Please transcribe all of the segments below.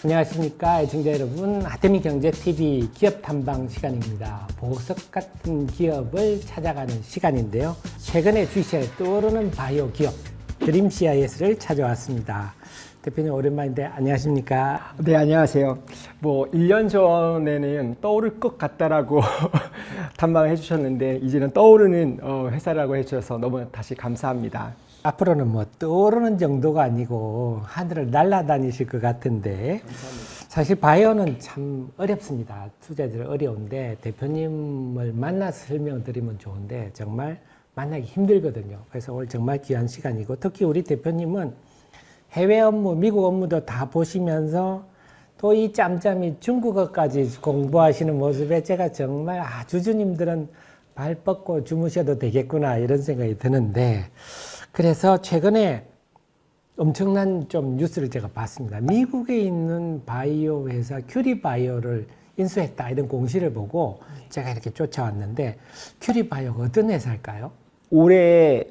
안녕하십니까 애청자 여러분, 하태미 경제TV 기업 탐방 시간입니다. 보석 같은 기업을 찾아가는 시간인데요. 최근에 주시장에 떠오르는 바이오 기업 드림CIS를 찾아왔습니다. 대표님 오랜만인데 안녕하십니까? 네, 안녕하세요. 1년 전에는 떠오를 것 같다라고 탐방을 해주셨는데 이제는 떠오르는 회사라고 해주셔서 너무 다시 감사합니다. 앞으로는 떠오르는 정도가 아니고 하늘을 날아다니실 것 같은데, 사실 바이오는 참 어렵습니다. 투자들 어려운데 대표님을 만나서 설명드리면 좋은데 정말 만나기 힘들거든요. 그래서 오늘 정말 귀한 시간이고, 특히 우리 대표님은 해외 업무, 미국 업무도 다 보시면서 또 이 짬짬이 중국어까지 공부하시는 모습에 제가 정말 주주님들은 발 뻗고 주무셔도 되겠구나 이런 생각이 드는데, 그래서 최근에 엄청난 좀 뉴스를 제가 봤습니다. 미국에 있는 바이오 회사 큐리바이오를 인수했다 이런 공시를 보고 제가 이렇게 쫓아왔는데, 큐리바이오가 어떤 회사일까요? 올해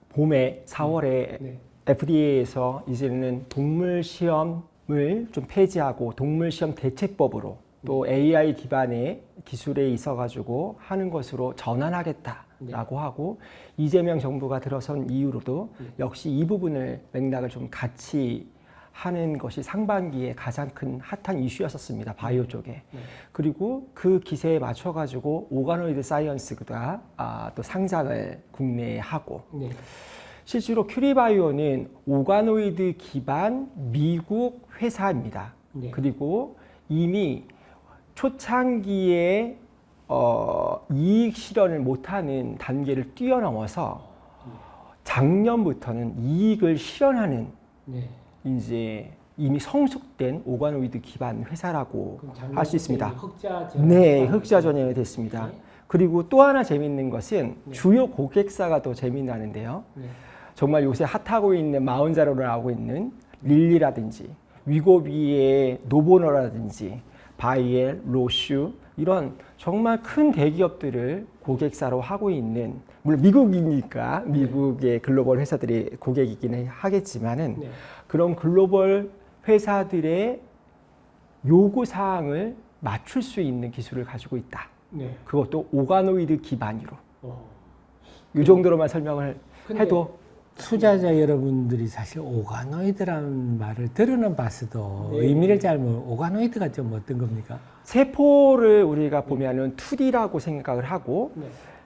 봄에 4월에 FDA에서 이제는 동물 시험을 좀 폐지하고 동물 시험 대체법으로 또 AI 기반의 기술에 있어가지고 하는 것으로 전환하겠다라고 하고, 이재명 정부가 들어선 이후로도 역시 이 부분을 맥락을 좀 같이 하는 것이 상반기에 가장 큰 핫한 이슈였었습니다. 바이오 쪽에. 그리고 그 기세에 맞춰가지고 오가노이드 사이언스가 또 상장을 국내에 하고, 실제로 큐리바이오는 오가노이드 기반 미국 회사입니다. 그리고 이미 초창기에 이익 실현을 못하는 단계를 뛰어넘어서 작년부터는 이익을 실현하는 이제 이미 성숙된 오가노이드 기반 회사라고 할 수 있습니다. 네, 흑자 전형이 됐습니다. 그리고 또 하나 재밌는 것은 주요 고객사가 더 재미나는데요. 정말 요새 핫하고 있는 마운자로를 나오고 있는 릴리라든지 위고비의 노보노라든지 바이엘, 로슈 이런 정말 큰 대기업들을 고객사로 하고 있는, 물론 미국이니까 미국의 글로벌 회사들이 고객이긴 하겠지만은 그런 글로벌 회사들의 요구사항을 맞출 수 있는 기술을 가지고 있다. 그것도 오가노이드 기반으로. 이 정도로만 설명을 해도 투자자 여러분들이 사실 오가노이드라는 말을 들으는 봤어도 의미를 잘 모르고, 오가노이드가 좀 어떤 겁니까? 세포를 우리가 보면은 2D라고 생각을 하고,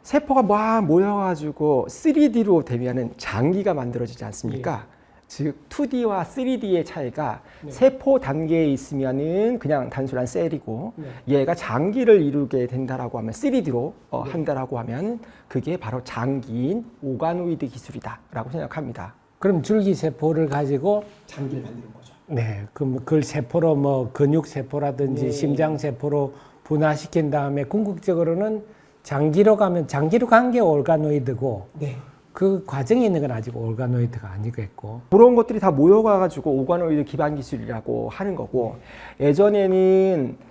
세포가 막 모여가지고 3D로 되면은 장기가 만들어지지 않습니까? 즉 2D와 3D의 차이가 세포 단계에 있으면은 그냥 단순한 셀이고, 얘가 장기를 이루게 된다라고 하면 3D로 한다라고 하면 그게 바로 장기인 오가노이드 기술이다라고 생각합니다. 그럼 줄기세포를 가지고 장기를 만드는 거죠. 그럼 그걸 세포로 근육세포라든지 심장세포로 분화시킨 다음에 궁극적으로는 장기로 가면, 장기로 간 게 오가노이드고 그 과정에 있는 건 아직 오가노이드가 아니겠고, 그런 것들이 다 모여가지고 오가노이드 기반 기술이라고 하는 거고, 예전에는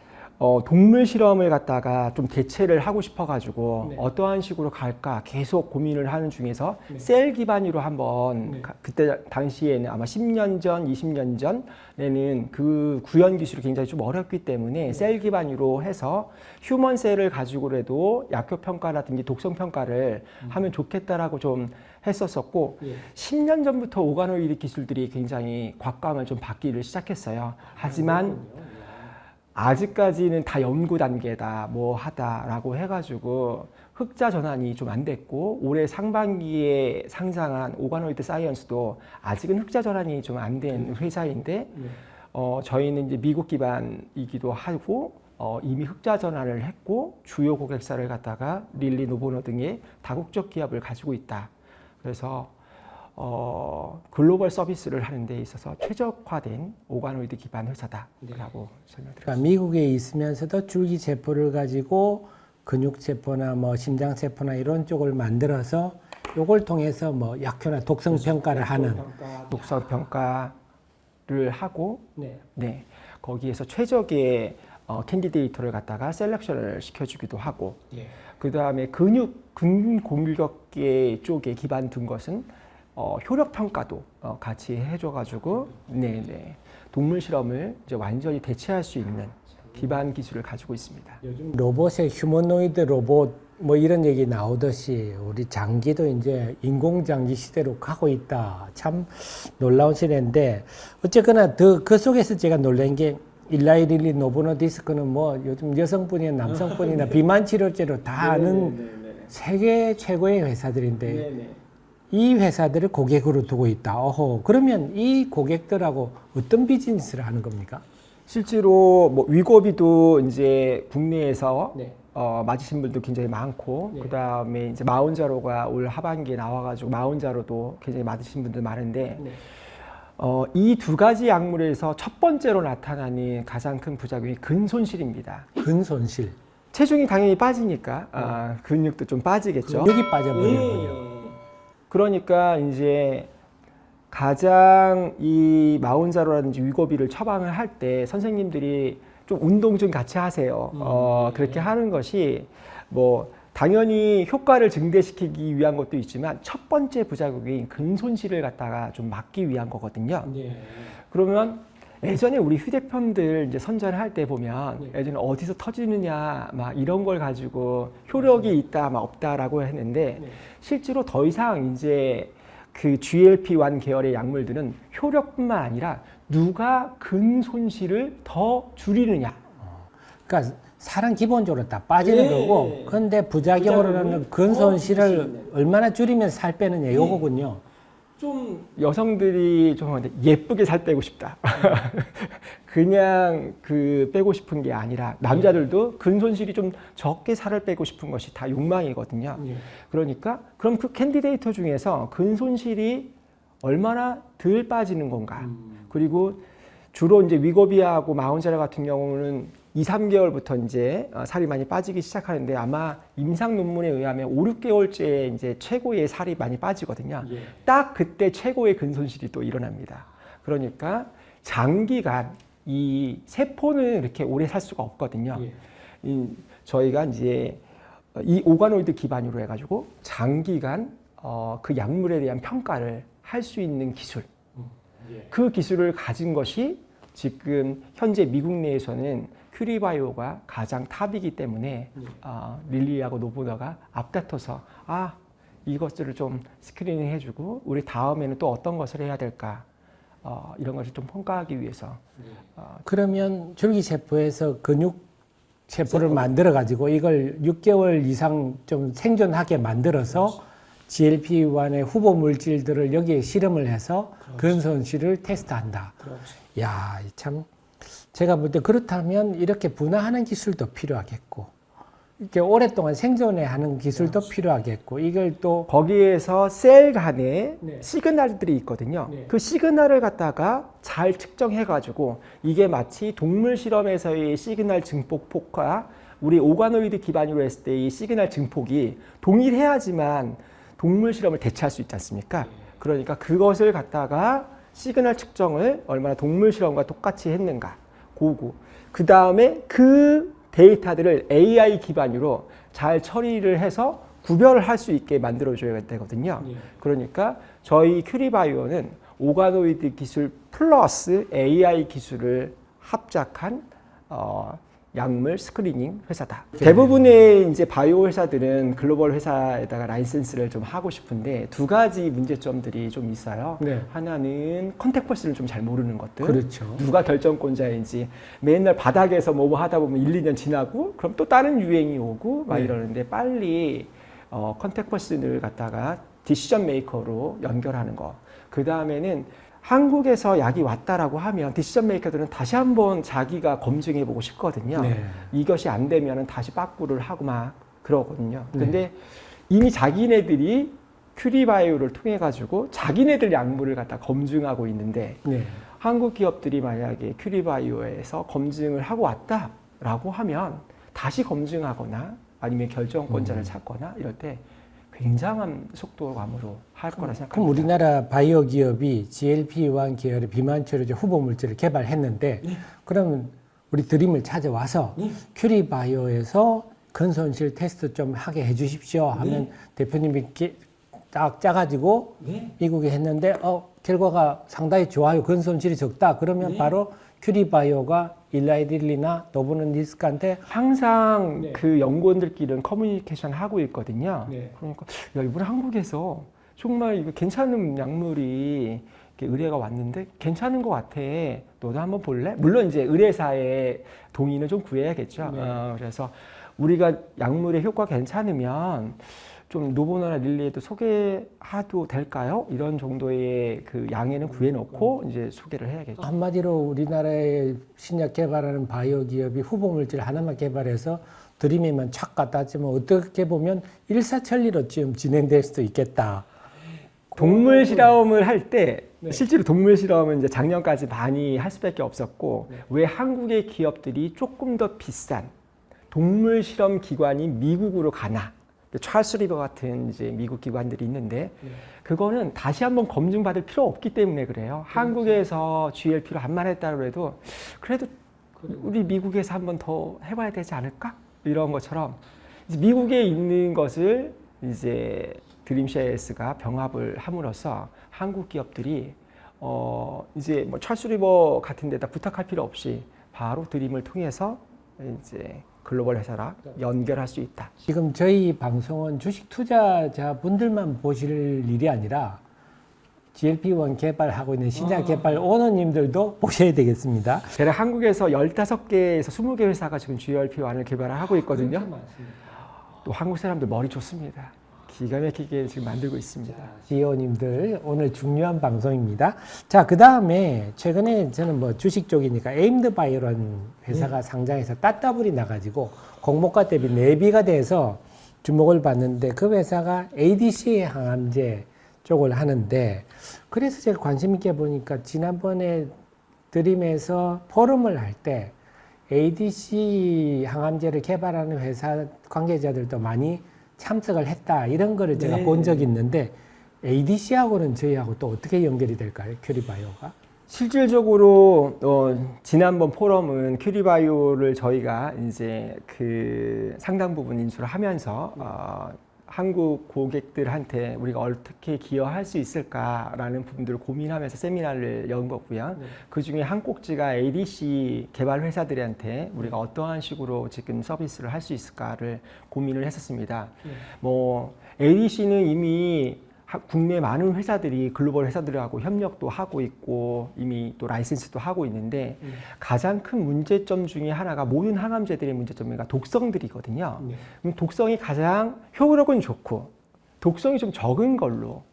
동물 실험을 갖다가 좀 대체를 하고 싶어가지고 어떠한 식으로 갈까 계속 고민을 하는 중에서 셀 기반으로 한번 그때 당시에는 아마 10년 전, 20년 전에는 그 구현 기술이 굉장히 좀 어렵기 때문에 셀 기반으로 해서 휴먼 셀을 가지고라도 약효 평가라든지 독성 평가를 하면 좋겠다라고 좀 했었었고, 10년 전부터 오가노이드 기술들이 굉장히 곽광을 좀 받기를 시작했어요. 하지만 아직까지는 다 연구 단계다, 하다라고 해가지고 흑자 전환이 좀 안 됐고, 올해 상반기에 상장한 오가노이드 사이언스도 아직은 흑자 전환이 좀 안 된 회사인데, 저희는 이제 미국 기반이기도 하고, 이미 흑자 전환을 했고, 주요 고객사를 갖다가 릴리, 노보노 등의 다국적 기업을 가지고 있다. 그래서 글로벌 서비스를 하는 데 있어서 최적화된 오가노이드 기반 회사다라고 설명드립니다. 그러니까 미국에 있으면서도 줄기세포를 가지고 근육세포나 심장세포나 이런 쪽을 만들어서 요걸 통해서 약효나 독성 평가를 하는, 독성 평가를 하고, 거기에서 최적의 캔디데이터를 갖다가 셀렉션을 시켜주기도 하고, 그 다음에 근공격계 쪽에 기반 둔 것은 효력 평가도 같이 해줘가지고 네네 동물 실험을 이제 완전히 대체할 수 있는 기반 기술을 가지고 있습니다. 요즘 로봇의 휴머노이드 로봇 뭐 이런 얘기 나오듯이 우리 장기도 이제 인공장기 시대로 가고 있다. 참 놀라운 시대인데 어쨌거나 그 속에서 제가 놀란 게 일라이 릴리 노보노 디스크는 뭐 요즘 여성분이나 남성분이나 비만 치료제로 다 아는 세계 최고의 회사들인데 이 회사들을 고객으로 두고 있다. 어허, 그러면 이 고객들하고 어떤 비즈니스를 하는 겁니까? 실제로 뭐 위고비도 이제 국내에서 네. 맞으신 분도 굉장히 많고 네. 그다음에 이제 마운자로가 올 하반기에 나와가지고 마운자로도 굉장히 맞으신 분들 많은데 네. 이 두 가지 약물에서 첫 번째로 나타나는 가장 큰 부작용이 근손실입니다. 근손실. 체중이 당연히 빠지니까 근육도 좀 빠지겠죠. 근육이 빠져버리는군요. 그러니까 이제 가장 이 마운자로라든지 위고비를 처방을 할 때 선생님들이 좀 운동 좀 같이 하세요. 그렇게 하는 것이 뭐 당연히 효과를 증대시키기 위한 것도 있지만 첫 번째 부작용인 근손실을 갖다가 좀 막기 위한 거거든요. 네. 그러면 예전에 우리 휴대폰들 이제 선전을 할 때 보면 예전에 어디서 터지느냐 막 이런 걸 가지고 효력이 있다 막 없다라고 했는데 실제로 더 이상 이제 그 GLP-1 계열의 약물들은 효력뿐만 아니라 누가 근손실을 더 줄이느냐. 그러니까 살은 기본적으로 다 빠지는 거고, 그런데 부작용으로는 근손실을 얼마나 줄이면 살 빼느냐 요거군요. 좀 여성들이 좀 예쁘게 살 빼고 싶다. 그냥 그 빼고 싶은 게 아니라 남자들도 근손실이 좀 적게 살을 빼고 싶은 것이 다 욕망이거든요. 그러니까 그럼 그 캔디데이터 중에서 근손실이 얼마나 덜 빠지는 건가. 그리고 주로 이제 위고비하고 마운자라 같은 경우는 2, 3개월부터 이제 살이 많이 빠지기 시작하는데 아마 임상 논문에 의하면 5, 6개월째 이제 최고의 살이 많이 빠지거든요. 딱 그때 최고의 근손실이 또 일어납니다. 그러니까 장기간 이 세포는 이렇게 오래 살 수가 없거든요. 저희가 이제 이 오가노이드 기반으로 해가지고 장기간 그 약물에 대한 평가를 할 수 있는 기술. 그 기술을 가진 것이 지금 현재 미국 내에서는 큐리바이오가 가장 탑이기 때문에 릴리하고 노보다가 앞다퉈서 이것들을 좀 스크리닝 해주고 우리 다음에는 또 어떤 것을 해야 될까 이런 것을 좀 평가하기 위해서 그러면 줄기세포에서 근육세포를 만들어 가지고 이걸 6개월 이상 좀 생존하게 만들어서 GLP-1의 후보 물질들을 여기에 실험을 해서 근손실을 테스트한다. 야, 참 제가 볼 때 그렇다면 이렇게 분화하는 기술도 필요하겠고 이렇게 오랫동안 생존해 하는 기술도 필요하겠고 이걸 또 거기에서 셀 간에 시그널들이 있거든요. 그 시그널을 갖다가 잘 측정해 가지고 이게 마치 동물 실험에서의 시그널 증폭폭과 우리 오가노이드 기반으로 했을 때 이 시그널 증폭이 동일해야지만 동물 실험을 대체할 수 있지 않습니까? 그러니까 그것을 갖다가 시그널 측정을 얼마나 동물 실험과 똑같이 했는가 고고. 그 다음에 그 데이터들을 AI 기반으로 잘 처리를 해서 구별을 할 수 있게 만들어줘야 되거든요. 그러니까 저희 큐리바이오는 오가노이드 기술 플러스 AI 기술을 합작한 약물 스크리닝 회사다. 대부분의 이제 바이오 회사들은 글로벌 회사에다가 라이센스를 좀 하고 싶은데 두 가지 문제점들이 좀 있어요. 하나는 컨택 퍼슨을 좀 잘 모르는 것들. 그렇죠. 누가 결정권자인지 맨날 바닥에서 뭐 하다 보면 1, 2년 지나고 그럼 또 다른 유행이 오고 막 이러는데 빨리 컨택 퍼슨을 갖다가 디시전 메이커로 연결하는 거. 그 다음에는 한국에서 약이 왔다라고 하면 디시전 메이커들은 다시 한번 자기가 검증해보고 싶거든요. 이것이 안 되면 다시 빠꾸를 하고 막 그러거든요. 근데 이미 자기네들이 큐리바이오를 통해 가지고 자기네들 약물을 갖다 검증하고 있는데 한국 기업들이 만약에 큐리바이오에서 검증을 하고 왔다라고 하면 다시 검증하거나 아니면 결정권자를 찾거나 이럴 때 굉장한 속도감으로 할 거라 생각합니다. 그럼 우리나라 바이오 기업이 GLP-1 계열의 비만 치료제 후보 물질을 개발했는데 그러면 우리 드림을 찾아와서 큐리바이오에서 근손실 테스트 좀 하게 해주십시오 하면 대표님이 딱 짜가지고 네. 미국에 했는데 결과가 상당히 좋아요. 근손실이 적다. 그러면 네. 바로 큐리바이오가 일라이 딜리나 노보논디스크한테 항상 네. 그 연구원들끼리는 커뮤니케이션 하고 있거든요. 네. 그러니까 야, 이번에 한국에서 정말 이거 괜찮은 약물이 이렇게 의뢰가 왔는데 괜찮은 것 같아. 너도 한번 볼래? 물론 이제 의뢰사의 동의는 좀 구해야겠죠. 네. 그래서 우리가 약물의 효과 괜찮으면 좀 노보나나 릴리에도 소개해도 될까요? 이런 정도의 그 양해는 구해놓고 이제 소개를 해야겠죠. 한마디로 우리나라의 신약 개발하는 바이오 기업이 후보 물질 하나만 개발해서 드림에만 착 갖다 주면 어떻게 보면 일사천리로 지금 진행될 수도 있겠다. 동물 실험을 할 때 네. 실제로 동물 실험은 이제 작년까지 많이 할 수밖에 없었고 네. 왜 한국의 기업들이 조금 더 비싼 동물 실험 기관이 미국으로 가나? 찰스 리버 같은 이제 미국 기관들이 있는데 네. 그거는 다시 한번 검증받을 필요 없기 때문에 그래요. 한국에서 GLP로 한만 했다고 해도 그래도 우리 미국에서 한번 더 해봐야 되지 않을까? 이런 것처럼 이제 미국에 있는 것을 이제 드림셰어스가 병합을 함으로써 한국 기업들이 이제 뭐 찰스 리버 같은 데다 부탁할 필요 없이 바로 드림을 통해서 이제 글로벌 회사랑 연결할 수 있다. 지금 저희 방송은 주식 투자자분들만 보실 일이 아니라 GLP-1 개발하고 있는 신약 개발 오너님들도 보셔야 되겠습니다. 대략 한국에서 15개에서 20개 회사가 지금 GLP-1을 개발을 하고 있거든요. 그렇게 많습니다. 또 한국 사람들 머리 좋습니다. 기가 막히게 지금 만들고 있습니다. CEO님들 오늘 중요한 방송입니다. 자, 그 다음에 최근에 저는 뭐 주식 쪽이니까 에임드 바이오라는 회사가 상장해서 따따블이 나가지고 공모가 대비 4배가 돼서 주목을 받는데 그 회사가 ADC 항암제 쪽을 하는데 그래서 제가 관심 있게 보니까 지난번에 드림에서 포럼을 할 때 ADC 항암제를 개발하는 회사 관계자들도 많이 참석을 했다 이런 거를 제가 네. 본 적이 있는데 ADC하고는 저희하고 또 어떻게 연결이 될까요? 큐리바이오가? 실질적으로 지난번 포럼은 큐리바이오를 저희가 이제 그 상당 부분 인수를 하면서 한국 고객들한테 우리가 어떻게 기여할 수 있을까라는 부분들을 고민하면서 세미나를 연 거고요. 네. 그 중에 한 꼭지가 ADC 개발 회사들한테 우리가 어떠한 식으로 지금 서비스를 할 수 있을까를 고민을 했었습니다. 네. 뭐 ADC는 이미 국내 많은 회사들이 글로벌 회사들하고 협력도 하고 있고 이미 또 라이센스도 하고 있는데 가장 큰 문제점 중에 하나가 모든 항암제들의 문제점이 독성들이거든요. 네. 그럼 독성이 가장 효력은 좋고 독성이 좀 적은 걸로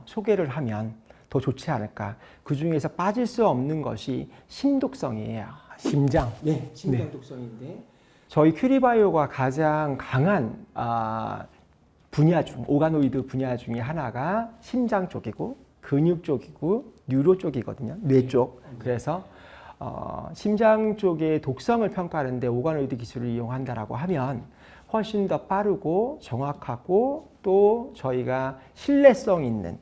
소개를 하면 더 좋지 않을까. 그 중에서 빠질 수 없는 것이 심독성이에요. 심장. 네, 심장 독성인데. 저희 큐리바이오가 가장 강한 분야 중 오가노이드 분야 중에 하나가 심장 쪽이고 근육 쪽이고 뉴로 쪽이거든요. 뇌 쪽. 그래서 심장 쪽의 독성을 평가하는데 오가노이드 기술을 이용한다라고 하면 훨씬 더 빠르고 정확하고 또 저희가 신뢰성 있는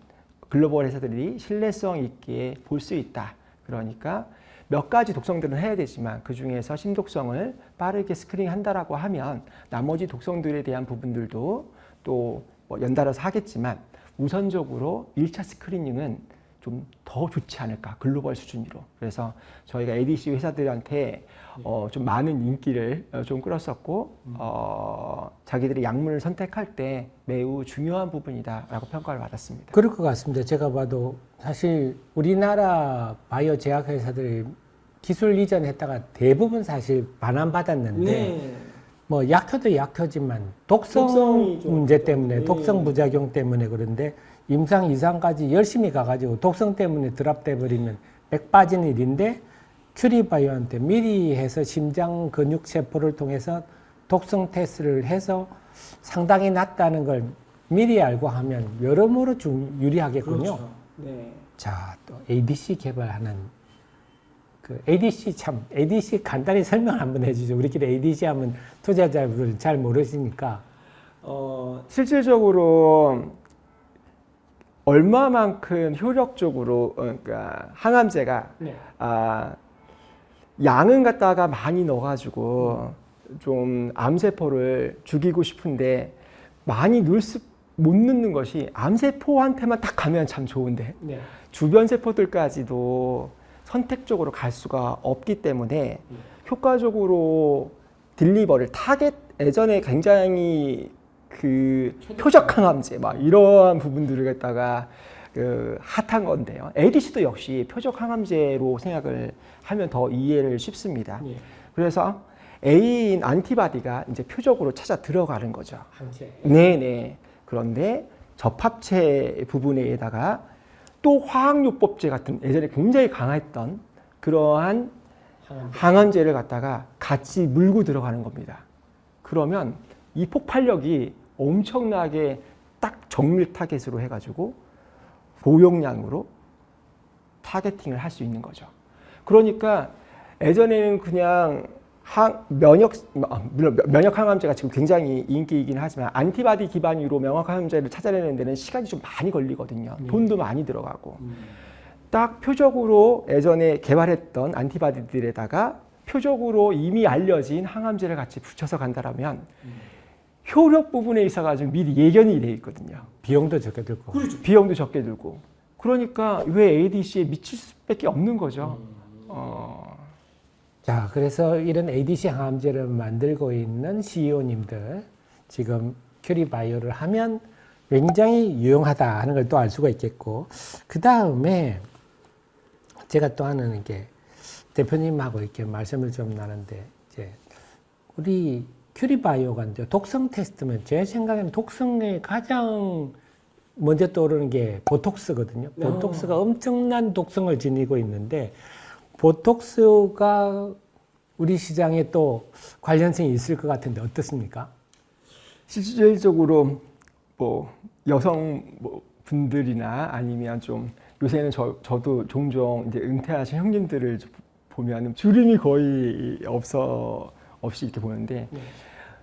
글로벌 회사들이 신뢰성 있게 볼 수 있다. 그러니까 몇 가지 독성들은 해야 되지만 그 중에서 심독성을 빠르게 스크린한다라고 하면 나머지 독성들에 대한 부분들도 또 뭐 연달아서 하겠지만 우선적으로 1차 스크리닝은 좀 더 좋지 않을까 글로벌 수준으로. 그래서 저희가 ADC 회사들한테 좀 많은 인기를 좀 끌었었고 자기들이 약물을 선택할 때 매우 중요한 부분이다라고 평가를 받았습니다. 그럴 것 같습니다. 제가 봐도 사실 우리나라 바이오 제약 회사들이 기술 이전했다가 대부분 사실 반환받았는데 네. 뭐 약효도 약효지만 독성 독성이 좀 문제 있죠. 때문에 네. 독성 부작용 때문에 그런데 임상 이상까지 열심히 가가지고 독성 때문에 드랍돼 버리면 백 빠지는 일인데 큐리바이오한테 미리 해서 심장 근육 세포를 통해서 독성 테스트를 해서 상당히 낮다는 걸 미리 알고 하면 여러모로 유리하겠군요. 그렇죠. 네. 자, 또 ADC 개발하는 그 ADC 간단히 설명 한번 해주죠. 우리끼리 ADC 하면 투자자분들 잘 모르시니까. 실질적으로 얼마만큼 효력적으로 그러니까 항암제가 네. 양은 갖다가 많이 넣어가지고 좀 암세포를 죽이고 싶은데 많이 넣을 수 못 넣는 것이 암세포한테만 딱 가면 참 좋은데 네. 주변 세포들까지도 선택적으로 갈 수가 없기 때문에 효과적으로 딜리버를 타겟 예전에 굉장히 그 표적 항암제 막 이러한 부분들을 갖다가 그 핫한 건데요. ADC도 역시 표적 항암제로 생각을 하면 더 이해를 쉽습니다. 예. 그래서 A인 안티바디가 이제 표적으로 찾아 들어가는 거죠. 항체. 네네. 그런데 접합체 부분에다가 또 화학요법제 같은 예전에 굉장히 강했던 그러한 항암제. 항암제를 갖다가 같이 물고 들어가는 겁니다. 그러면 이 폭발력이 엄청나게 딱 정밀 타겟으로 해가지고 고용량으로 타겟팅을 할 수 있는 거죠. 그러니까 예전에는 그냥 물론 면역 항암제가 지금 굉장히 인기이긴 하지만 안티바디 기반으로 면역 항암제를 찾아내는 데는 시간이 좀 많이 걸리거든요. 돈도 많이 들어가고. 딱 표적으로 예전에 개발했던 안티바디들에다가 표적으로 이미 알려진 항암제를 같이 붙여서 간다라면 효력 부분에 있어가지고 미리 예견이 돼 있거든요. 비용도 적게 들고. 그렇죠. 비용도 적게 들고. 그러니까 왜 ADC에 미칠 수밖에 없는 거죠. 자, 그래서 이런 ADC 항암제를 만들고 있는 CEO님들 지금 큐리바이오를 하면 굉장히 유용하다 하는 걸 또 알 수가 있겠고, 그 다음에 제가 또 하는 게 대표님하고 이렇게 말씀을 좀 나는데, 이제 우리 큐리바이오가 이제 독성 테스트면 제 생각에는 독성에 가장 먼저 떠오르는 게 보톡스거든요. 보톡스가 엄청난 독성을 지니고 있는데, 보톡스가 우리 시장에 또 관련성이 있을 것 같은데 어떻습니까? 실질적으로 뭐 여성 분들이나 아니면 좀 요새는 저도 종종 이제 은퇴하신 형님들을 보면 주름이 거의 없이 이렇게 보는데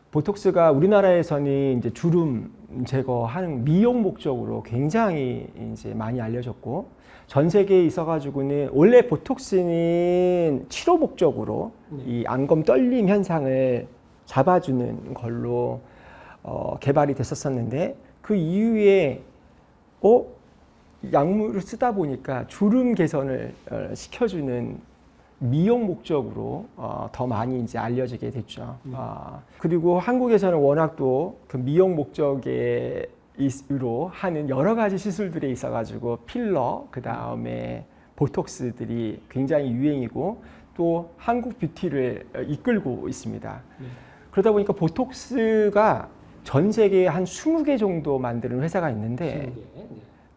보톡스가 우리나라에서는 이제 주름 제거하는 미용 목적으로 굉장히 이제 많이 알려졌고 전 세계에 있어가지고는 원래 보톡스는 치료 목적으로 이 안검 떨림 현상을 잡아주는 걸로 개발이 됐었었는데 그 이후에 약물을 쓰다 보니까 주름 개선을 시켜주는 미용 목적으로 더 많이 이제 알려지게 됐죠. 그리고 한국에서는 워낙 또 그 미용 목적에 으로 하는 여러 가지 시술들이 있어가지고 필러, 그 다음에 보톡스들이 굉장히 유행이고 또 한국 뷰티를 이끌고 있습니다. 그러다 보니까 보톡스가 전 세계에 한 20개 정도 만드는 회사가 있는데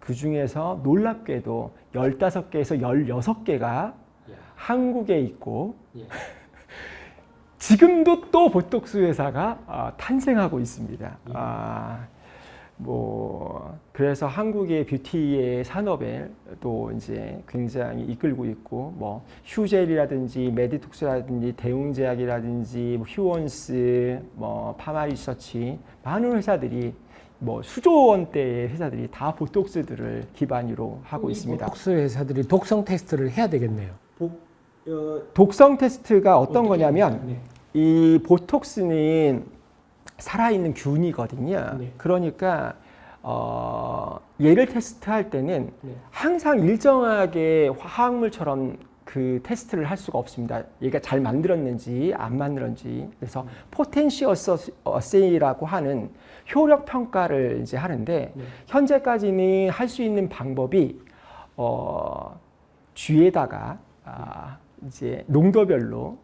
그 중에서 놀랍게도 15개에서 16개가 한국에 있고 지금도 또 보톡스 회사가 탄생하고 있습니다. 그래서 한국의 뷰티의 산업에 또 이제 굉장히 이끌고 있고, 뭐, 휴젤이라든지, 메디톡스라든지, 대웅제약이라든지, 휴원스, 뭐, 파마리서치, 많은 회사들이 뭐, 수조 원대의 회사들이 다 보톡스들을 기반으로 하고 있습니다. 보톡스 회사들이 독성 테스트를 해야 되겠네요. 독성 테스트가 어떤 거냐면, 네. 이 보톡스는 살아있는 균이거든요. 네. 그러니까 얘를 테스트할 때는 항상 일정하게 화학물처럼 그 테스트를 할 수가 없습니다. 얘가 잘 만들었는지 안 만들었는지. 그래서 포텐시 어세이라고 하는 효력 평가를 이제 하는데 현재까지는 할 수 있는 방법이 쥐에다가 이제 농도별로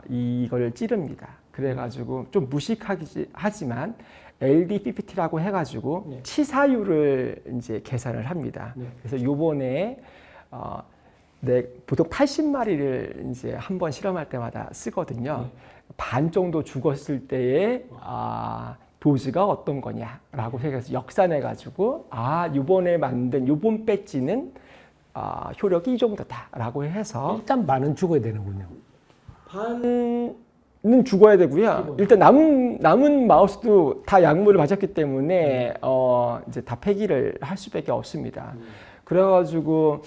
이걸 찌릅니다. 그래가지고 좀 무식하지만 LD50라고 해가지고 치사율을 이제 계산을 합니다. 그래서 요번에 보통 80마리를 이제 한 번 실험할 때마다 쓰거든요. 반 정도 죽었을 때의 도즈가 어떤 거냐라고 해서 역산해가지고 요번에 만든 요번 배지는 효력이 이 정도다라고 해서 일단 반은 죽어야 되는군요. 반은 죽어야 되고요. 일단 남은 마우스도 다 약물을 맞았기 때문에 이제 다 폐기를 할 수밖에 없습니다. 그래가지고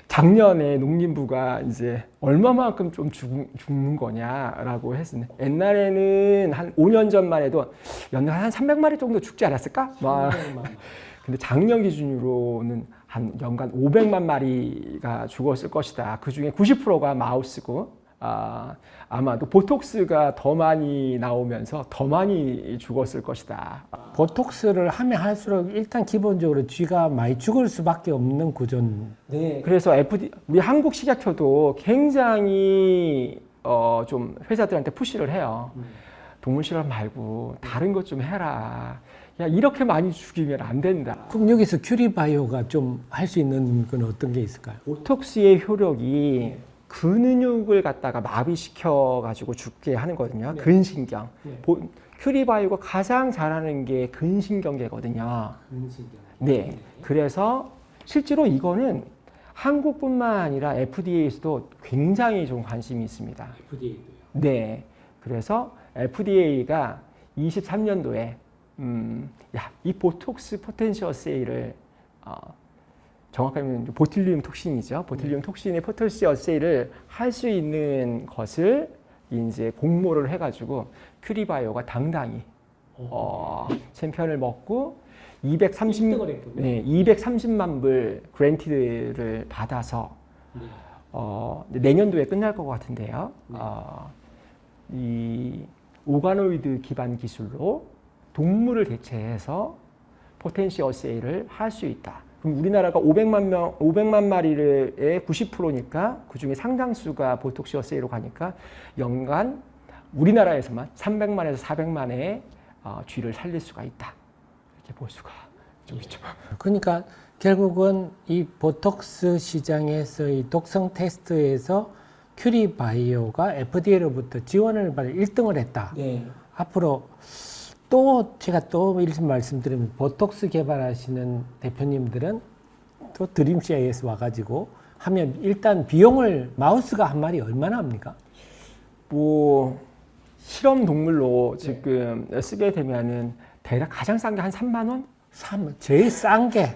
작년에 농림부가 이제 얼마만큼 좀 죽는 거냐라고 했으니 옛날에는 한 5년 전만 해도 연간 한 300마리 정도 죽지 않았을까? 막 근데 작년 기준으로는 한 연간 500만 마리가 죽었을 것이다. 그 중에 90%가 마우스고 아마도 보톡스가 더 많이 나오면서 더 많이 죽었을 것이다. 보톡스를 하면 할수록 일단 기본적으로 쥐가 많이 죽을 수밖에 없는 구조는. 네. 그래서 우리 한국 식약처도 굉장히 좀 회사들한테 푸시를 해요. 동물 실험 말고 다른 것 좀 해라. 야, 이렇게 많이 죽이면 안 된다. 그럼 여기서 큐리바이오가 좀 할 수 있는 건 어떤 게 있을까요? 보톡스의 효력이 근육을 갖다가 마비시켜 가지고 죽게 하는 거거든요. 네. 근신경. 네. 큐리바이오가 가장 잘하는 게 근신경계거든요. 네. 그래서 실제로 이거는 한국뿐만 아니라 FDA에서도 굉장히 좀 관심이 있습니다. FDA도요. 네. 그래서 FDA가 23년도에 이 보톡스 포텐셜 세일을 정확하면 보툴리움 톡신이죠. 보툴리움 톡신의 포텐셜 세일을 할 수 있는 것을 이제 공모를 해가지고 큐리바이오가 당당히 챔피언을 먹고 1등을 했군요. 230만 불 그랜티를 받아서 내년도에 끝날 것 같은데요. 이 오가노이드 기반 기술로 동물을 대체해서 포텐셜 세일을 할 수 있다. 그럼 우리나라가 500만 마리의 90%니까 그 중에 상당수가 보톡스 세일로 가니까 연간 우리나라에서만 300만에서 400만의 쥐를 살릴 수가 있다. 이렇게 볼 수가 좀 있죠. 그러니까 결국은 이 보톡스 시장에서의 독성 테스트에서 큐리바이오가 FDA로부터 지원을 받아 1등을 했다. 네. 앞으로 또 제가 또 말씀드리면 보톡스 개발하시는 대표님들은 또 드림CIS 와가지고 하면 일단 비용을 마우스가 한 마리 얼마나 합니까? 뭐 실험 동물로 지금 쓰게 되면은 대략 가장 싼 게 한 3만 원? 제일 싼 게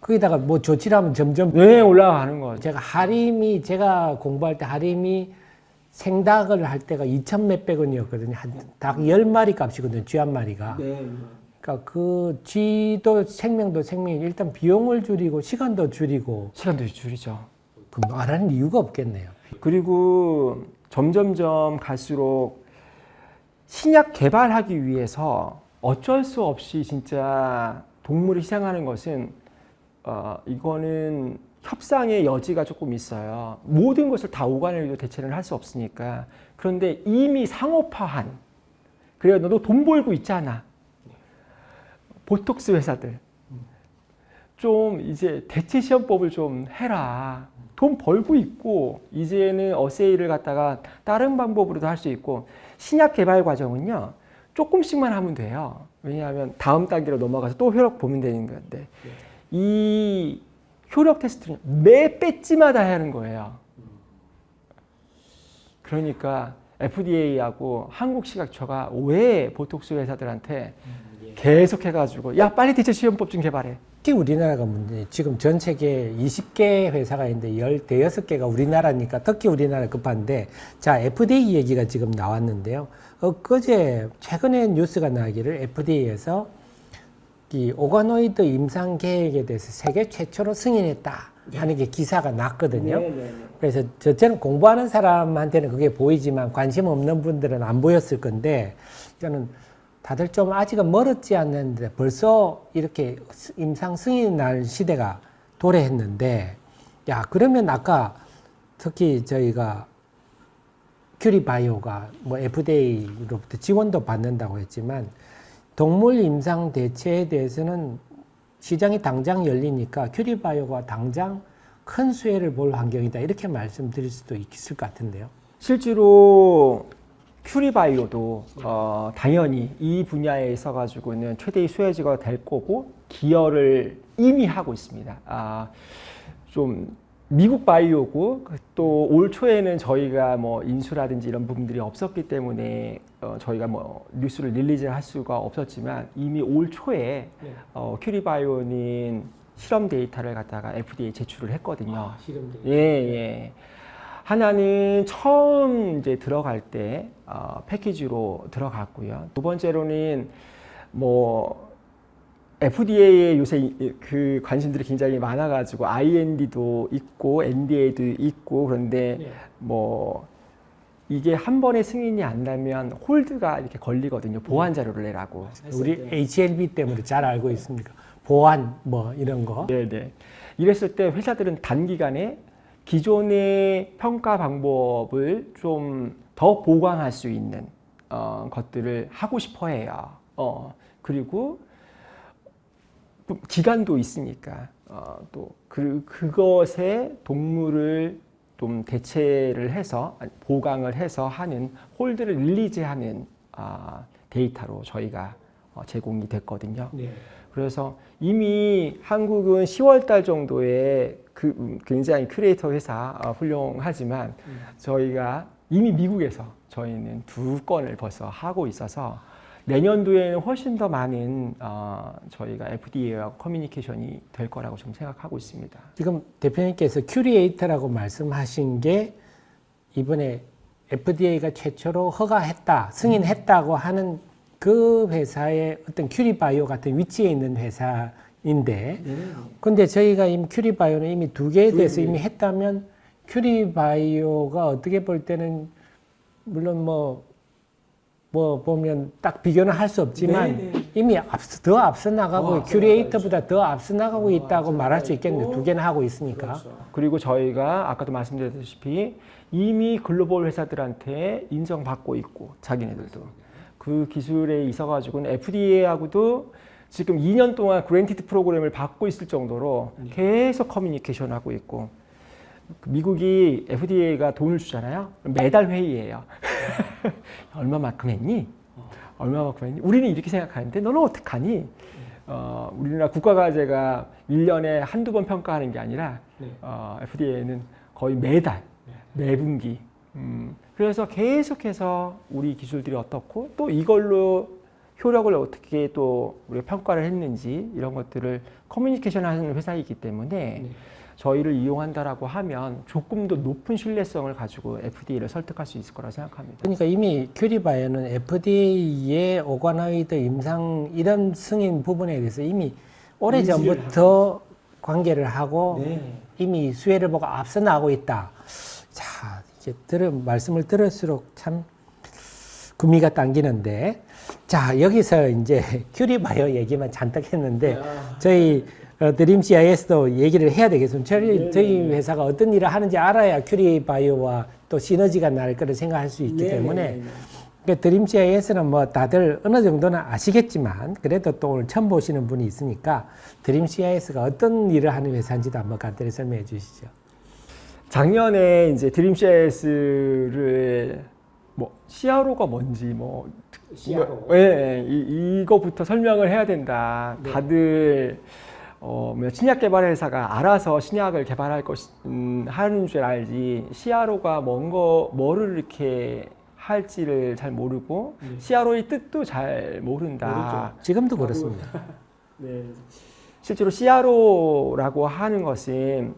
거기다가 뭐 조치하면 점점 네, 올라가는 거죠. 제가 공부할 때 하림이 생닭을 할 때가 2천 몇백 원이었거든요. 한 닭 10마리 값이거든요. 쥐 한 마리가. 네. 그러니까 그 쥐도 생명도 생명이 일단 비용을 줄이고 시간도 줄이고 시간도 줄이죠. 그럼 안 하는 이유가 없겠네요. 그리고 점점점 갈수록 신약 개발하기 위해서 어쩔 수 없이 진짜 동물을 희생하는 것은 이거는 협상의 여지가 조금 있어요. 모든 것을 다 오가노이드 대체를 할 수 없으니까. 그런데 이미 상업화한, 그래 너도 돈 벌고 있잖아. 보톡스 회사들 좀 이제 대체 시험법을 좀 해라. 돈 벌고 있고 이제는 어세이를 갖다가 다른 방법으로도 할 수 있고, 신약 개발 과정은요 조금씩만 하면 돼요. 왜냐하면 다음 단계로 넘어가서 또 효력 보면 되는 건데 이 효력 테스트는 매 배지마다 해야 하는 거예요. 그러니까 FDA하고 한국식약처가 왜 보톡스 회사들한테 계속 해가지고 야 빨리 대체 시험법 좀 개발해. 특히 우리나라가 문제. 지금 전 세계 20개 회사가 있는데 16개가 우리나라니까 특히 우리나라 급한데, 자 FDA 얘기가 지금 나왔는데요. 엊그제 최근에 뉴스가 나기를 FDA에서 이 오가노이드 임상 계획에 대해서 세계 최초로 승인했다 하는 게 기사가 났거든요. 그래서 저처럼 공부하는 사람한테는 그게 보이지만 관심 없는 분들은 안 보였을 건데, 저는 다들 좀 아직은 멀었지 않는데 벌써 이렇게 임상 승인 날 시대가 도래했는데, 야 그러면 아까 특히 저희가 큐리바이오가 뭐 FDA로부터 지원도 받는다고 했지만 동물 임상 대체에 대해서는 시장이 당장 열리니까 큐리바이오가 당장 큰 수혜를 볼 환경이다 이렇게 말씀드릴 수도 있을 것 같은데요. 실제로 큐리바이오도 당연히 이 분야에 있어가지고는 최대의 수혜지가 될 거고 기여를 이미 하고 있습니다. 좀 미국 바이오고 또 올 초에는 저희가 뭐 인수라든지 이런 부분들이 없었기 때문에 저희가 뭐 뉴스를 릴리즈할 수가 없었지만 이미 올 초에 큐리바이오는 실험 데이터를 갖다가 FDA 제출을 했거든요. 실험들. 예, 예. 하나는 처음 이제 들어갈 때 패키지로 들어갔고요. 두 번째로는 뭐 FDA에 요새 그 관심들이 굉장히 많아가지고 IND도 있고 NDA도 있고 그런데 네. 뭐 이게 한 번에 승인이 안 나면 홀드가 이렇게 걸리거든요. 보완 자료를 내라고. 우리 HLB 때문에 잘 알고 있습니까? 보안 뭐 이런 거. 네네. 이랬을 때 회사들은 단기간에 기존의 평가 방법을 좀 더 보강할 수 있는 것들을 하고 싶어 해요. 그리고 또 기간도 있으니까 또 그것에 동물을 좀 대체를 해서 보강을 해서 하는 홀드를 릴리즈하는 데이터로 저희가 제공이 됐거든요. 네. 그래서 이미 한국은 10월 달 정도에 굉장히 큐레이터 회사 훌륭하지만 저희가 이미 미국에서 저희는 2건을 벌써 하고 있어서 내년도에는 훨씬 더 많은 저희가 FDA와 커뮤니케이션이 될 거라고 좀 생각하고 있습니다. 지금 대표님께서 큐리에이터라고 말씀하신 게 이번에 FDA가 최초로 허가했다, 승인했다고 하는 그 회사의 어떤 큐리바이오 같은 위치에 있는 회사인데, 근데 저희가 이미 큐리바이오는 이미 2개에 대해서 이미 했다면 큐리바이오가 어떻게 볼 때는 물론 뭐 보면 딱 비교는 할 수 없지만 이미 더 앞서 나가고 큐리에이터보다 더 앞서 나가고 있다고 말할 수 있겠네요. 2개나 하고 있으니까. 그렇죠. 그리고 저희가 아까도 말씀드렸다시피 이미 글로벌 회사들한테 인정받고 있고 자기네들도 그 기술에 있어가지고는 FDA하고도 지금 2년 동안 그랜티드 프로그램을 받고 있을 정도로 계속 커뮤니케이션하고 있고 미국이 FDA가 돈을 주잖아요. 매달 회의해요. 얼마만큼 했니? 얼마만큼 했니? 우리는 이렇게 생각하는데 너는 어떡하니? 우리나라 국가과제가 1년에 한두 번 평가하는 게 아니라 FDA는 거의 매달, 매분기. 그래서 계속해서 우리 기술들이 어떻고 또 이걸로 효력을 어떻게 또 우리가 평가를 했는지 이런 것들을 커뮤니케이션 하는 회사이기 때문에 저희를 이용한다라고 하면 조금 더 높은 신뢰성을 가지고 FDA를 설득할 수 있을 거라 생각합니다. 그러니까 이미 큐리바이오는 FDA의 오가노이드 임상 이런 승인 부분에 대해서 이미 오래전부터 관계를 하고 이미 수혜를 보고 앞서 나가고 있다. 자, 이제 말씀을 들을수록 참 구미가 당기는데, 자, 여기서 이제 큐리바이오 얘기만 잔뜩 했는데 저희 드림 CIS도 얘기를 해야 되겠습니다. 저희 회사가 어떤 일을 하는지 알아야 큐리바이오와 또 시너지가 날 거를 생각할 수 있기 때문에 그러니까 드림 CIS는 뭐 다들 어느 정도는 아시겠지만 그래도 또 오늘 처음 보시는 분이 있으니까 드림 CIS가 어떤 일을 하는 회사인지도 한번 간단히 설명해 주시죠. 작년에 이제 드림 CIS를 뭐 CRO가 뭔지 CRO. 이거부터 설명을 해야 된다. 다들 신약 개발 회사가 알아서 신약을 개발할 하는 줄 알지 CRO가 뭐를 이렇게 할지를 잘 모르고 CRO의 뜻도 잘 모른다. 모르죠. 지금도 그렇습니다. 실제로 CRO라고 하는 것은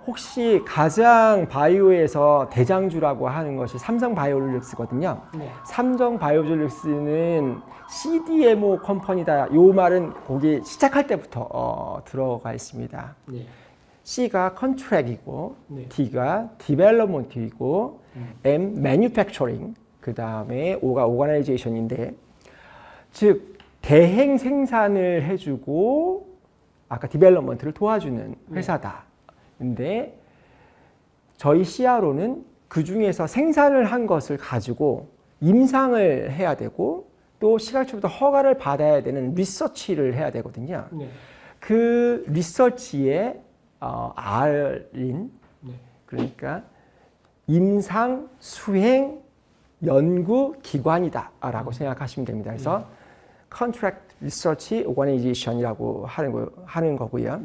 혹시 가장 바이오에서 대장주라고 하는 것이 삼성 바이오로직스거든요. 삼성 바이오로직스는 CDMO 컴퍼니다. 요 말은 거기 시작할 때부터 들어가 있습니다. C가 컨트랙이고 D가 디벨롭먼트이고 M 매뉴팩처링 그 다음에 O가 오가나이제이션인데 즉 대행 생산을 해주고 아까 디벨롭먼트를 도와주는 회사다. 근데 저희 CRO는 그 중에서 생산을 한 것을 가지고 임상을 해야 되고 또 시각처부터 허가를 받아야 되는 리서치를 해야 되거든요. 그 리서치의 R인 그러니까 임상 수행 연구 기관이다라고 생각하시면 됩니다. 그래서 Contract Research Organization이라고 하는 거고요.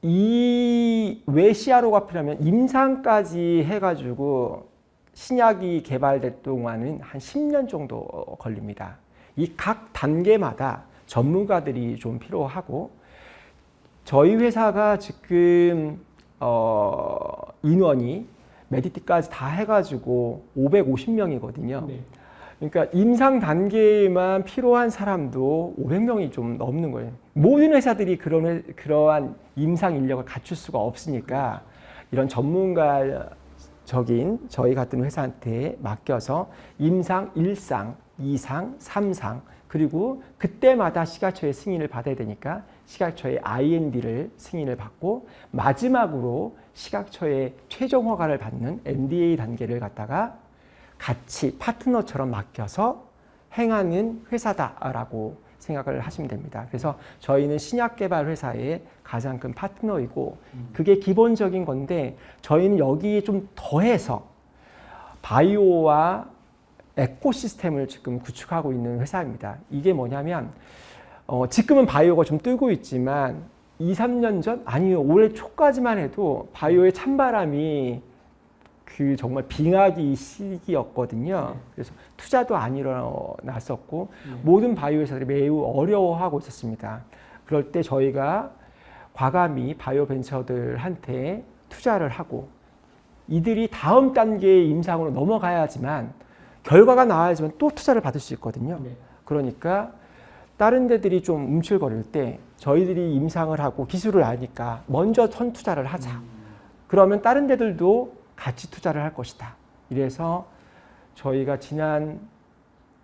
이 왜 CRO가 필요하면 임상까지 해가지고 신약이 개발될 동안은 한 10년 정도 걸립니다. 이 각 단계마다 전문가들이 좀 필요하고 저희 회사가 지금 인원이 메디티까지 다 해가지고 550명이거든요. 네. 그러니까 임상 단계에만 필요한 사람도 500명이 좀 넘는 거예요. 모든 회사들이 그러한 임상 인력을 갖출 수가 없으니까 이런 전문가적인 저희 같은 회사한테 맡겨서 임상 1상, 2상, 3상 그리고 그때마다 식약처의 승인을 받아야 되니까 식약처의 IND를 승인을 받고 마지막으로 식약처의 최종 허가를 받는 NDA 단계를 갖다가 같이 파트너처럼 맡겨서 행하는 회사다라고 생각을 하시면 됩니다. 그래서 저희는 신약 개발 회사의 가장 큰 파트너이고 그게 기본적인 건데 저희는 여기에 좀 더해서 바이오와 에코시스템을 지금 구축하고 있는 회사입니다. 이게 뭐냐면 지금은 바이오가 좀 뜨고 있지만 2, 3년 전 아니요 올해 초까지만 해도 바이오의 찬바람이 그 정말 빙하기 시기였거든요. 그래서 투자도 안 일어났었고 모든 바이오 회사들이 매우 어려워하고 있었습니다. 그럴 때 저희가 과감히 바이오 벤처들한테 투자를 하고 이들이 다음 단계의 임상으로 넘어가야지만 결과가 나와야지만 또 투자를 받을 수 있거든요. 네. 그러니까 다른 데들이 좀 움츠거릴 때 저희들이 임상을 하고 기술을 아니까 먼저 선투자를 하자. 그러면 다른 데들도 같이 투자를 할 것이다. 이래서 저희가 지난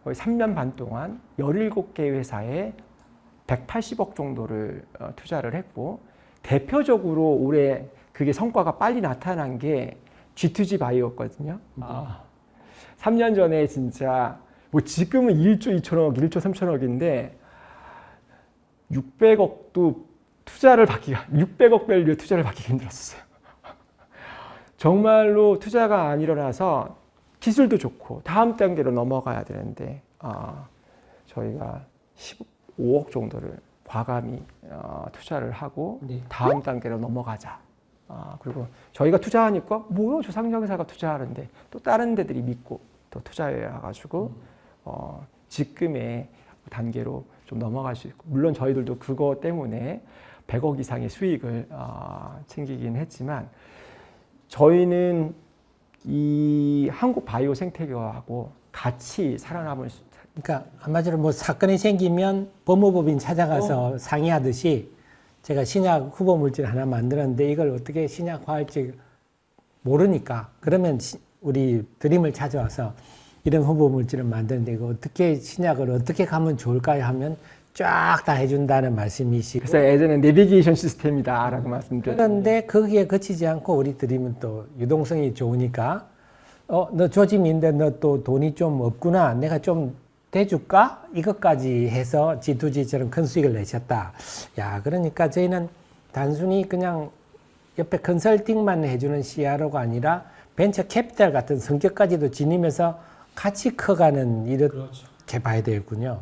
거의 3년 반 동안 17개 회사에 180억 정도를 투자를 했고 대표적으로 올해 그게 성과가 빨리 나타난 게 G2G 바이오였거든요. 3년 전에 진짜 뭐 지금은 1조 2천억, 1조 3천억인데 600억도 투자를 받기가 600억 밸류의 투자를 받기가 힘들었어요. 정말로 투자가 안 일어나서 기술도 좋고 다음 단계로 넘어가야 되는데 저희가 15억 정도를 과감히 투자를 하고 네. 다음 단계로 넘어가자. 그리고 저희가 투자하니까 뭐요? 저 상장회사가 투자하는데 또 다른 데들이 믿고 또 투자해가지고 지금의 단계로 좀 넘어갈 수 있고 물론 저희들도 그거 때문에 100억 이상의 수익을 챙기긴 했지만 저희는 이 한국 바이오 생태계하고 같이 살아남을 수. 그러니까 한마디로 뭐 사건이 생기면 법무법인 찾아가서 상의하듯이 제가 신약 후보 물질 하나 만들었는데 이걸 어떻게 신약화할지 모르니까 그러면 우리 드림을 찾아와서 이런 후보 물질을 만드는데 이거 어떻게 신약을 어떻게 가면 좋을까요 하면 쫙 다 해준다는 말씀이시고 그래서 예전에 내비게이션 시스템이다라고 말씀드렸는데 그런데 거기에 그치지 않고 우리 드림은 또 유동성이 좋으니까 너 조짐인데 너 또 돈이 좀 없구나 내가 좀 대줄까? 이것까지 해서 G2G처럼 큰 수익을 내셨다. 야, 그러니까 저희는 단순히 그냥 옆에 컨설팅만 해주는 CRO가 아니라 벤처 캐피탈 같은 성격까지도 지니면서 같이 커가는 이렇게 그렇죠. 봐야 되겠군요.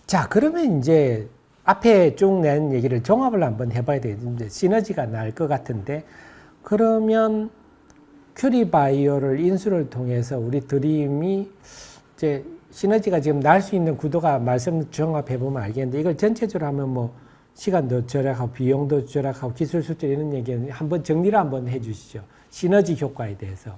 자, 그러면 이제 앞에 쭉 낸 얘기를 종합을 한번 해봐야 되겠는데 시너지가 날 것 같은데 그러면 큐리바이오를 인수를 통해서 우리 드림이 이제 시너지가 지금 날 수 있는 구도가 말씀 종합해보면 알겠는데 이걸 전체적으로 하면 뭐 시간도 절약하고 비용도 절약하고 기술 수출 이런 얘기는 한번 정리를 한번 해주시죠. 시너지 효과에 대해서.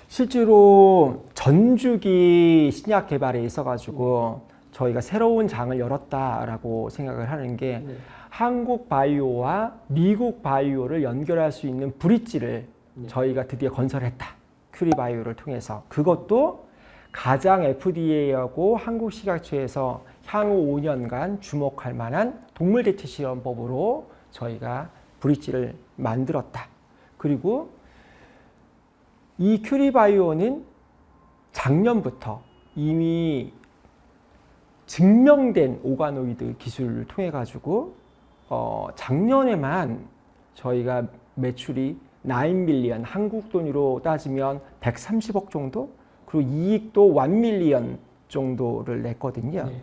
실제로 전주기 신약 개발에 있어가지고 저희가 새로운 장을 열었다라고 생각을 하는 게 네. 한국 바이오와 미국 바이오를 연결할 수 있는 브릿지를 네. 저희가 드디어 건설했다. 큐리바이오를 통해서. 그것도 가장 FDA하고 한국식약처에서 향후 5년간 주목할 만한 동물대체실험법으로 저희가 브릿지를 만들었다. 그리고 이 큐리바이오는 작년부터 이미 증명된 오가노이드 기술을 통해 가지고 작년에만 저희가 매출이 9밀리언 한국 돈으로 따지면 130억 정도 그리고 이익도 1밀리언 정도를 냈거든요. 네.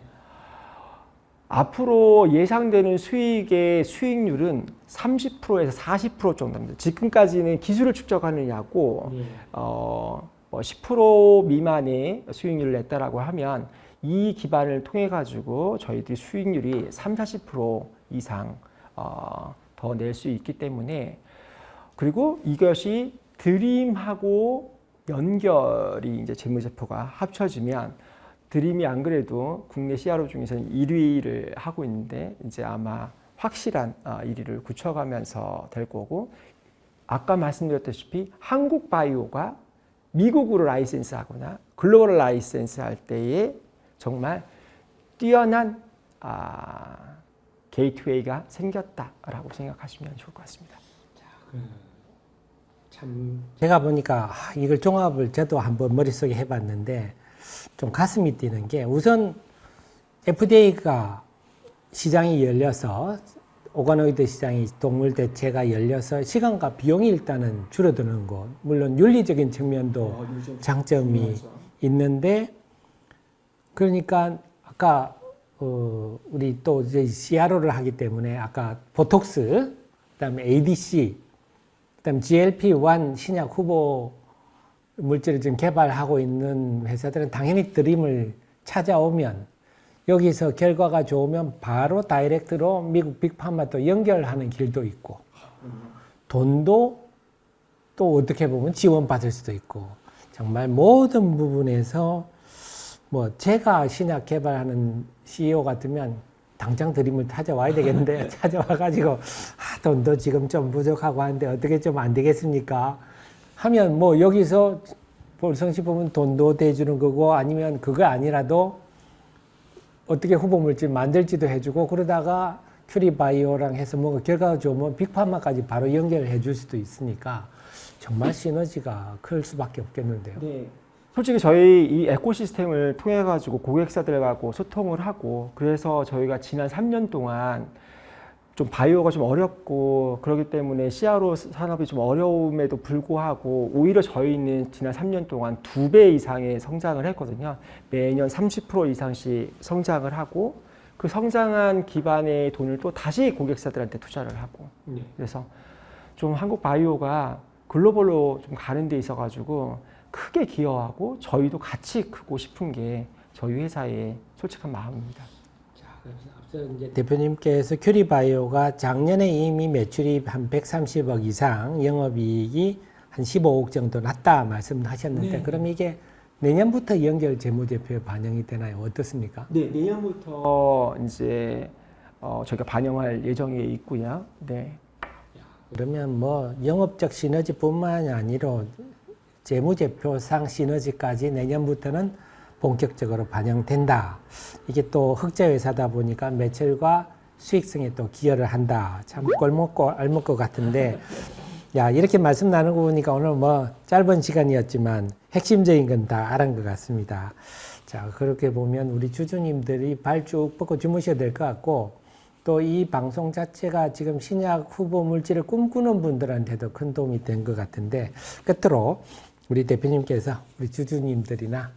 앞으로 예상되는 수익의 수익률은 30%에서 40% 정도입니다. 지금까지는 기술을 축적하느냐고 네. 10% 미만의 수익률을 냈다라고 하면 이 기반을 통해 가지고 저희들이 수익률이 30-40% 이상 더 낼 수 있기 때문에, 그리고 이것이 드림하고 연결이 이제 재무제표가 합쳐지면, 드림이 안 그래도 국내 CRO 중에서는 1위를 하고 있는데 이제 아마 확실한 1위를 굳혀가면서 될 거고, 아까 말씀드렸다시피 한국 바이오가 미국으로 라이센스 하거나 글로벌 라이센스 할 때에 정말 뛰어난 게이트웨이가 생겼다라고 생각하시면 좋을 것 같습니다. 참 제가 보니까 이걸 종합을 저도 한번 머릿속에 해봤는데 좀 가슴이 뛰는 게, 우선 FDA가 시장이 열려서, 오가노이드 시장이 동물 대체가 열려서 시간과 비용이 일단은 줄어드는 것, 물론 윤리적인 측면도 장점이 있는데, 그러니까 아까 우리 또 이제 CRO를 하기 때문에 아까 보톡스, 그다음에 ADC, 그다음 GLP-1 신약 후보 물질을 지금 개발하고 있는 회사들은 당연히 드림을 찾아오면, 여기서 결과가 좋으면 바로 다이렉트로 미국 빅파마 또 연결하는 길도 있고, 돈도 또 어떻게 보면 지원받을 수도 있고, 정말 모든 부분에서 뭐 제가 신약 개발하는 CEO 같으면 당장 드림을 찾아와야 되겠는데 찾아와가지고 돈도 지금 좀 부족하고 하는데 어떻게 좀 안 되겠습니까? 하면 뭐 여기서 볼성식품은 돈도 대주는 거고, 아니면 그거 아니라도 어떻게 후보 물질 만들지도 해주고, 그러다가 큐리바이오랑 해서 뭔가 결과가 좋으면 빅파마까지 바로 연결해 줄 수도 있으니까 정말 시너지가 클 수밖에 없겠는데요. 네. 솔직히 저희 이 에코시스템을 통해 가지고 고객사들하고 소통을 하고, 그래서 저희가 지난 3년 동안 좀 바이오가 좀 어렵고 그렇기 때문에 CRO 산업이 좀 어려움에도 불구하고 오히려 저희는 지난 3년 동안 2배 이상의 성장을 했거든요. 매년 30% 이상씩 성장을 하고, 그 성장한 기반의 돈을 또 다시 고객사들한테 투자를 하고, 그래서 좀 한국 바이오가 글로벌로 좀 가는 데 있어 가지고 크게 기여하고 저희도 같이 크고 싶은 게 저희 회사의 솔직한 마음입니다. 자, 그래서 앞서 이제 대표님께서 큐리바이오가 작년에 이미 매출이 한 130억 이상, 영업이익이 한 15억 정도 났다 말씀하셨는데, 그럼 이게 내년부터 연결 재무제표에 반영이 되나요? 어떻습니까? 네, 내년부터 이제 저희가 반영할 예정에 있고요. 네. 그러면 뭐 영업적 시너지뿐만이 아니라 재무제표상 시너지까지 내년부터는 본격적으로 반영된다. 이게 또 흑자 회사다 보니까 매출과 수익성에 또 기여를 한다. 참 꼴먹고 알먹 것 같은데, 야, 이렇게 말씀 나누고 보니까 오늘 뭐 짧은 시간이었지만 핵심적인 건 다 알은 것 같습니다. 자, 그렇게 보면 우리 주주님들이 발 쭉 뻗고 주무셔야 될 것 같고, 또 이 방송 자체가 지금 신약 후보 물질을 꿈꾸는 분들한테도 큰 도움이 된 것 같은데, 끝으로 우리 대표님께서 우리 주주님들이나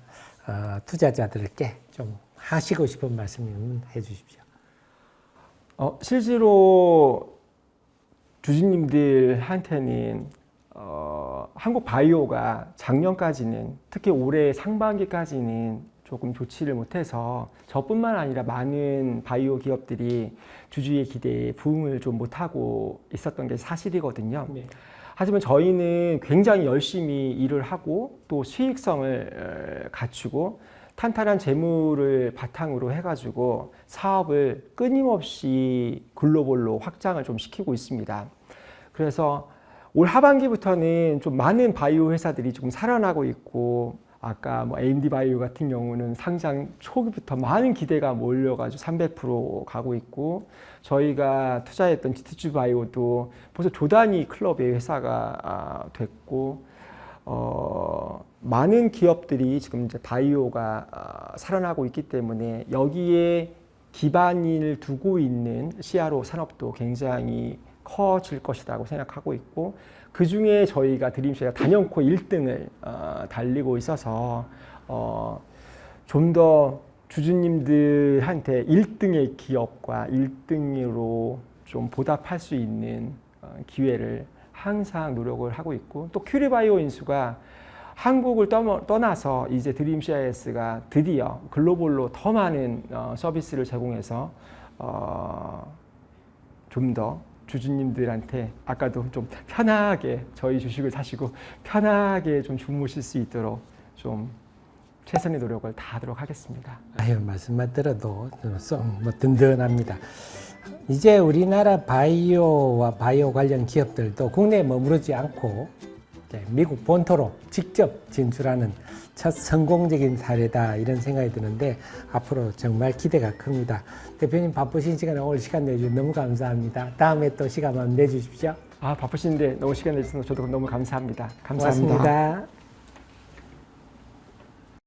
투자자들께 좀 하시고 싶은 말씀이면 해주십시오. 실제로 주주님들한테는 한국 바이오가 작년까지는, 특히 올해 상반기까지는 조금 좋지를 못해서 저뿐만 아니라 많은 바이오 기업들이 주주의 기대에 부응을 좀 못하고 있었던 게 사실이거든요. 네. 하지만 저희는 굉장히 열심히 일을 하고 또 수익성을 갖추고 탄탄한 재무를 바탕으로 해가지고 사업을 끊임없이 글로벌로 확장을 좀 시키고 있습니다. 그래서 올 하반기부터는 좀 많은 바이오 회사들이 좀 살아나고 있고, 아까 뭐 AMD 바이오 같은 경우는 상장 초기부터 많은 기대가 몰려가지고 300% 가고 있고, 저희가 투자했던 지트주 바이오도 벌써 조단위 클럽의 회사가 됐고, 많은 기업들이 지금 이제 바이오가 살아나고 있기 때문에 여기에 기반을 두고 있는 CRO 산업도 굉장히 커질 것이라고 생각하고 있고, 그 중에 저희가 드림쉐가 단연코 1등을 달리고 있어서 좀 더 주주님들한테 1등의 기업과 1등으로 좀 보답할 수 있는 기회를 항상 노력을 하고 있고, 또 큐리바이오 인수가 한국을 떠나서 이제 드림 CIS가 드디어 글로벌로 더 많은 서비스를 제공해서 좀 더 주주님들한테 아까도 좀 편하게 저희 주식을 사시고 편하게 좀 주무실 수 있도록 좀 최선의 노력을 다하도록 하겠습니다. 아유, 말씀만 들어도 뭐 든든합니다. 이제 우리나라 바이오와 바이오 관련 기업들도 국내에 머무르지 않고 미국 본토로 직접 진출하는 첫 성공적인 사례다 이런 생각이 드는데 앞으로 정말 기대가 큽니다. 대표님 바쁘신 시간에 오늘 시간 내주셔서 너무 감사합니다. 다음에 또 시간 한번 내주십시오. 바쁘신데 너무 시간 내주셔서 저도 너무 감사합니다. 감사합니다. 고맙습니다.